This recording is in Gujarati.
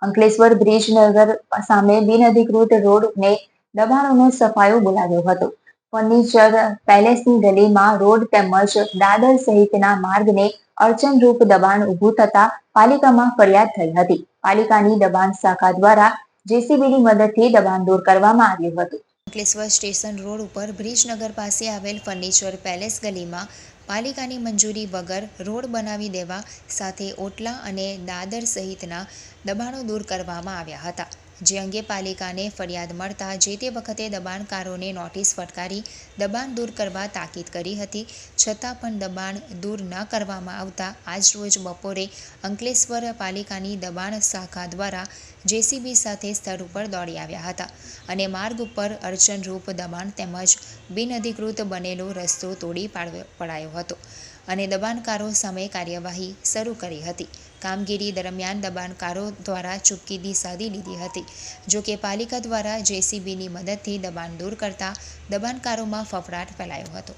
અંકલેશ્વર બ્રિજનગર સામે બિનઅધિકૃત રોડને દબાણોનો સફાયો બોલાવ્યો હતો. ફર્નિચર પેલેસની ગલીમાં રોડ તેમજ દાદર સહિતના માર્ગને અડચણરૂપ દબાણ ઊભું થતા પાલિકામાં ફરિયાદ થઈ હતી. પાલિકાની દબાણ શાખા દ્વારા જેસીબીની મદદથી દબાણ દૂર કરવામાં આવ્યું હતું. અંકલેશ્વર સ્ટેશન રોડ ઉપર બ્રિજનગર પાસે આવેલ ફર્નિચર પેલેસ ગલીમાં પાલિકાની મંજૂરી વગર રોડ બનાવી દેવા સાથે ઓટલા અને દાદર સહિતના દબાણો દૂર કરવામાં આવ્યા હતા. જે અંગે પાલિકાને ફરિયાદ મળતા જે તે વખતે દબાણકારોને નોટિસ ફટકારી દબાણ દૂર કરવા તાકીદ કરી હતી. છતાં પણ દબાણ દૂર ન કરવામાં આવતા આજરોજ બપોરે અંકલેશ્વર પાલિકાની દબાણ શાખા દ્વારા જેસીબી સાથે સ્થળ ઉપર દોડી આવ્યા હતા અને માર્ગ ઉપર અડચણરૂપ દબાણ તેમજ બિનઅધિકૃત બનેલો રસ્તો તોડી પડાયો હતો અને દબાણકારો સામે કાર્યવાહી શરૂ કરી હતી. કામગીરી દરમિયાન દબાણકારો દ્વારા ચૂપકીદી સાધી લીધી હતી. જોકે પાલિકા દ્વારા જેસીબીની મદદથી દબાણ દૂર કરતા દબાણકારોમાં ફફડાટ ફેલાયો હતો.